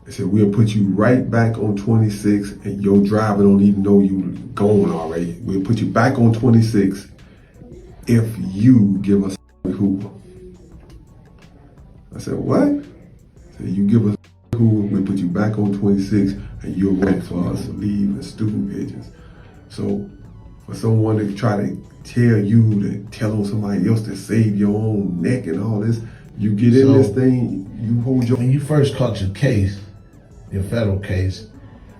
They said, we'll put you right back on 26 and your driver don't even know you going already. We'll put you back on 26 if you give us Hoover. I said, what? I said, you give us Hoover, we'll put you back on 26 and you'll work for us, leave and student pigeons. So for someone to try to tell you to tell on somebody else to save your own neck and all this, you get in this thing, you hold your... When you first caught your case, your federal case,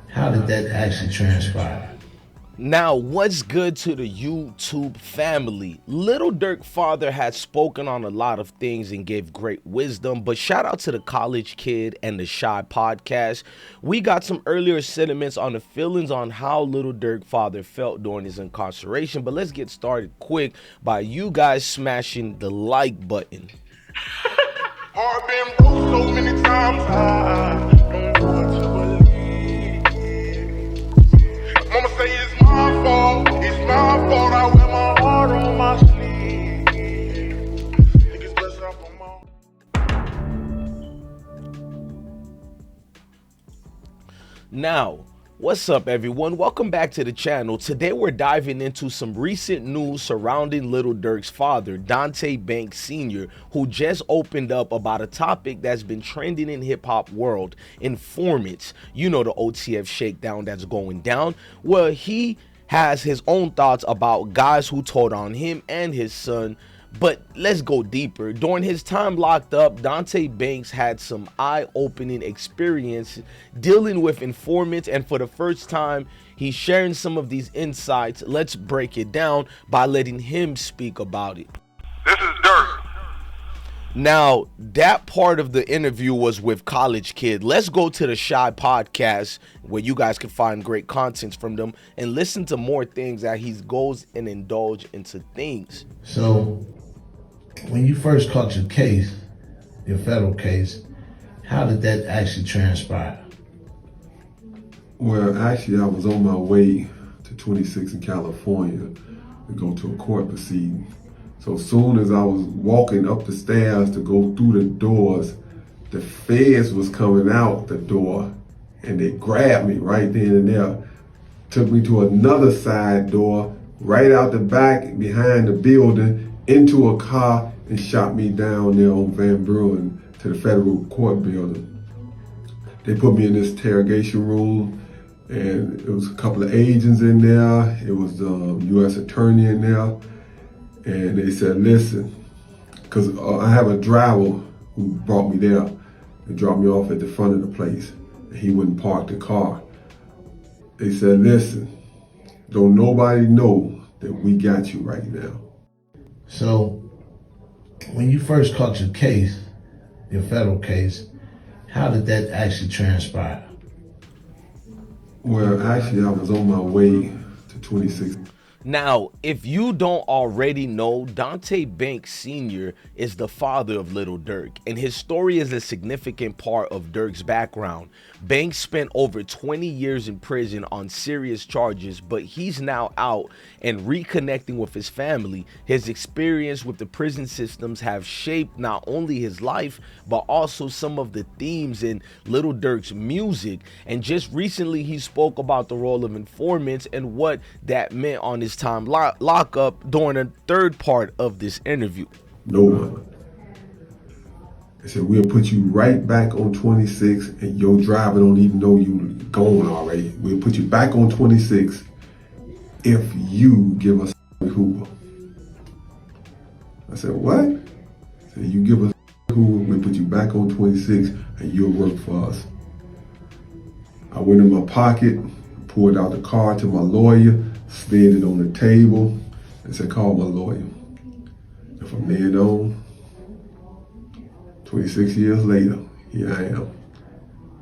how did that actually transpire? Now, what's good to the YouTube family? Little Durk father had spoken on a lot of things and gave great wisdom, but shout out to the College Kid and the Shy podcast. We got some earlier sentiments on the feelings on how Little Durk father felt during his incarceration, but let's get started quick by you guys smashing the like button. Heart been broke so many times, I don't know what to believe. Mama say it's my fault, I wear my heart on my sleeve. Niggas best up on my... Now, what's up everyone? Welcome back to the channel. Today we're diving into some recent news surrounding Little Durk's father, Dontay Banks Sr., who just opened up about a topic that's been trending in hip-hop world, Informants. You know, the OTF shakedown that's going down. Well, he has his own thoughts about guys who told on him and his son. But let's go deeper. During his time locked up, Dontay Banks had some eye-opening experience dealing with informants, and for the first time, he's sharing some of these insights. Let's break it down by letting him speak about it. This is Durk. Now, that part of the interview was with College Kid. Let's go to the Shy podcast where you guys can find great content from them and listen to more things that he goes and indulge into things. So, when you first caught your case, your federal case, how did that actually transpire? Well, actually, I was on my way to 26 in California to go to a court proceeding. So soon as I was walking up the stairs to go through the doors, the feds was coming out the door and they grabbed me right then and there, took me to another side door, right out the back behind the building, into a car and shot me down there on Van Bruin to the federal court building. They put me in this interrogation room and it was a couple of agents in there. It was the U.S. attorney in there. And they said, listen, because I have a driver who brought me there and dropped me off at the front of the place. And he wouldn't park the car. They said, listen, don't nobody know that we got you right now. So, when you first caught your case, your federal case, how did that actually transpire? Well, actually, I was on my way to 26. Now, if you don't already know, Dontay Banks Sr. is the father of Little Durk, and his story is a significant part of Durk's background. Banks spent over 20 years in prison on serious charges, but he's now out and reconnecting with his family. His experience with the prison systems have shaped not only his life, but also some of the themes in Little Durk's music. And just recently, he spoke about the role of informants and what that meant on his time lockup during the third part of this interview. No one. They said, we'll put you right back on 26 and your driver don't even know you going already. We'll put you back on 26 if you give us Hoover. I said, what? I said, you give us Hoover, we'll put you back on 26 and you'll work for us. I went in my pocket, pulled out the card to my lawyer, slid it on the table, and said, call my lawyer. And from then on, 26 years later, here I am,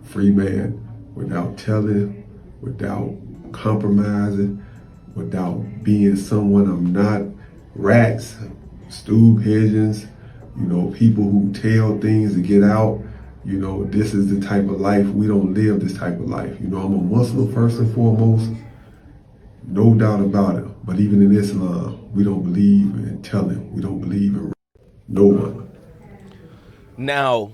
free man, without telling, without compromising, without being someone I'm not. Rats, stool pigeons, you know, people who tell things to get out. You know, this is the type of life, we don't live this type of life. You know, I'm a Muslim first and foremost, no doubt about it. But even in Islam, we don't believe in telling, we don't believe in no one. Now,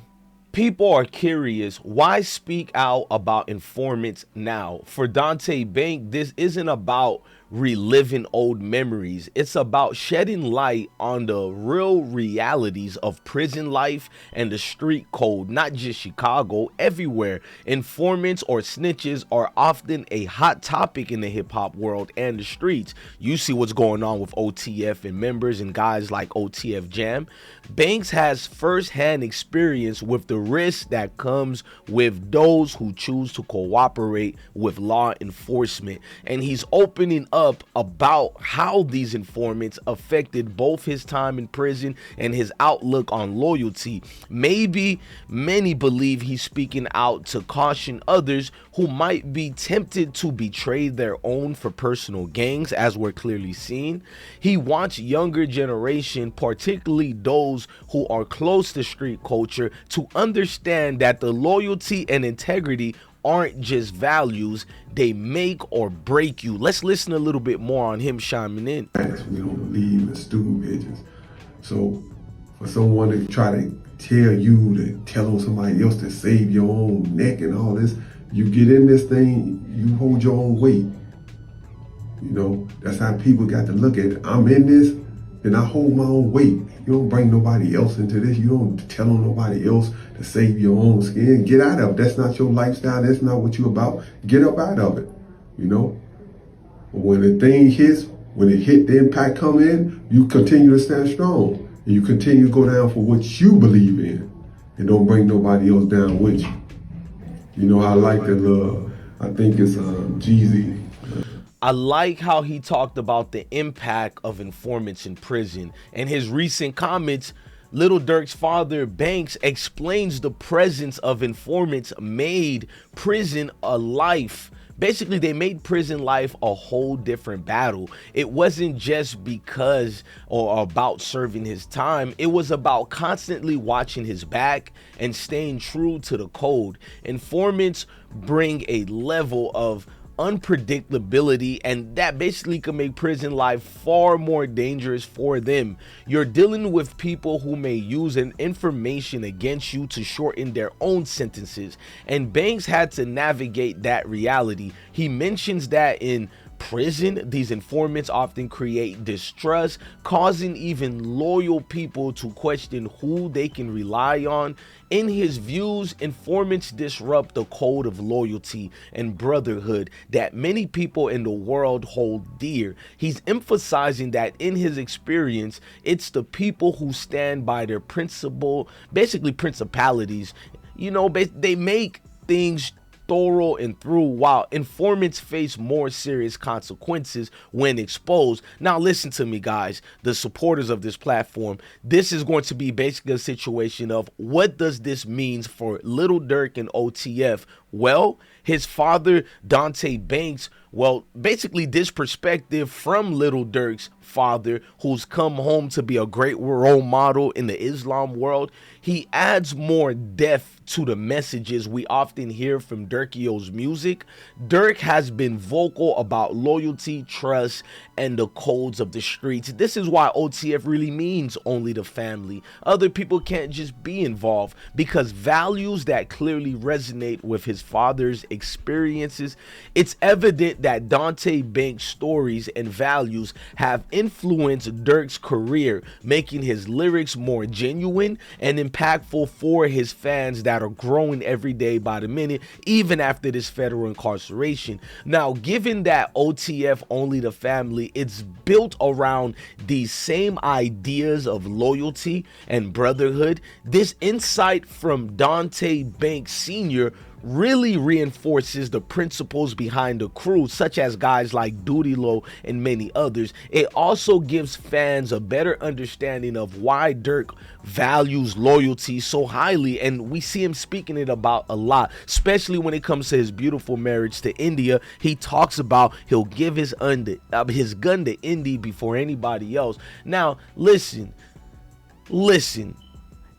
People are curious, why speak out about informants now? For Dontay Banks, this isn't about reliving old memories. It's about shedding light on the real realities of prison life and the street code, not just Chicago, everywhere. Informants or snitches are often a hot topic in the hip hop world and the streets. You see what's going on with OTF and members and guys like OTF Jam. Banks has first-hand experience with the risk that comes with those who choose to cooperate with law enforcement, and he's opening up about how these informants affected both his time in prison and his outlook on loyalty. Maybe many believe he's speaking out to caution others who might be tempted to betray their own for personal gains, as we're clearly seeing. He wants younger generation, particularly those who are close to street culture, to understand that the loyalty and integrity aren't just values, they make or break you. Let's listen a little bit more on him chiming in. We don't believe in stupid bitches. So for someone to try to tell you to tell on somebody else to save your own neck and all this, you get in this thing, you hold your own weight. You know, that's how people got to look at it. I'm in this, and I hold my own weight. You don't bring nobody else into this. You don't tell on nobody else to save your own skin. Get out of it. That's not your lifestyle. That's not what you're about. Get up out of it, you know? But when the thing hits, when it hit, the impact come in, you continue to stand strong. And you continue to go down for what you believe in. And don't bring nobody else down with you. You know, I like the, I think it's Jeezy. I like how he talked about the impact of informants in prison. And his recent comments, Lil Durk's father, Banks, explains the presence of informants made prison a life. Basically, they made prison life a whole different battle. It wasn't just because or about serving his time. It was about constantly watching his back and staying true to the code. Informants bring a level of unpredictability, and that basically can make prison life far more dangerous for them. You're dealing with people who may use an information against you to shorten their own sentences, and Banks had to navigate that reality. He mentions that in prison, these informants often create distrust, causing even loyal people to question who they can rely on. In his views, informants disrupt the code of loyalty and brotherhood that many people in the world hold dear. He's emphasizing that in his experience, it's the people who stand by their principalities. You know, they make things thorough and through, while informants face more serious consequences when exposed. Now listen to me, guys, the supporters of this platform. This is going to be basically a situation of what does this mean for Lil Durk and OTF? Well, his father, Dontay Banks, well, basically this perspective from Lil Durk's father, who's come home to be a great role model in the Islam world, he adds more depth to the messages we often hear from Durkio's music. Durk has been vocal about loyalty, trust, and the codes of the streets. This is why OTF really means only the family. Other people can't just be involved, because values that clearly resonate with his father's experiences. It's evident that Dontay Banks' stories and values have influenced Durk's career, making his lyrics more genuine and impactful for his fans that are growing every day by the minute, even after this federal incarceration. Now, given that OTF only the family, it's built around these same ideas of loyalty and brotherhood. This insight from Dontay Banks Sr. really reinforces the principles behind the crew, such as guys like Duty Low and many others. It also gives fans a better understanding of why Durk values loyalty so highly, and we see him speaking it about a lot, especially when it comes to his beautiful marriage to India. He talks about he'll give his gun to Indy before anybody else. Now listen,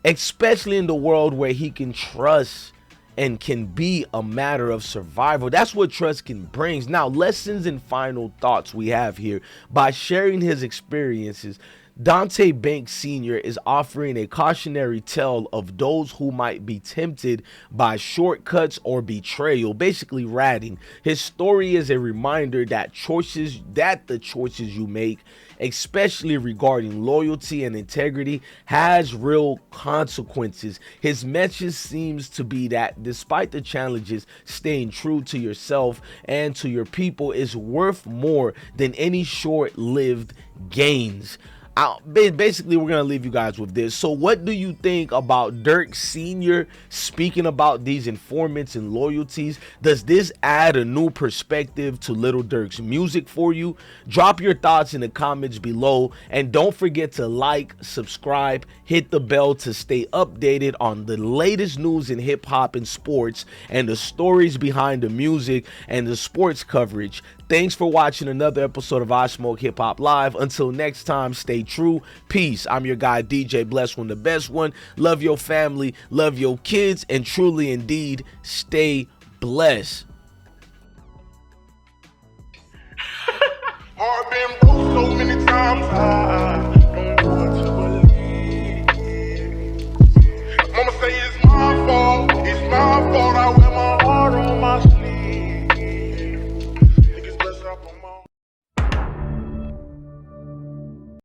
especially in the world where he can trust and can be a matter of survival. That's what trust can bring. Now, lessons and final thoughts we have here. By sharing his experiences, Dontay Banks Sr. is offering a cautionary tale of those who might be tempted by shortcuts or betrayal, basically ratting. His story is a reminder that the choices you make, especially regarding loyalty and integrity, has real consequences. His message seems to be that despite the challenges, staying true to yourself and to your people is worth more than any short-lived gains. Basically, we're going to leave you guys with this. So what do you think about Durk Sr. speaking about these informants and loyalties? Does this add a new perspective to Lil Durk's music for you? Drop your thoughts in the comments below. And don't forget to like, subscribe, hit the bell to stay updated on the latest news in hip hop and sports and the stories behind the music and the sports coverage. Thanks for watching another episode of I Smoke Hip Hop Live. Until next time, stay true. Peace. I'm your guy, DJ Bless One, the best one. Love your family, love your kids, and truly indeed, stay blessed. Heart been broke so many times.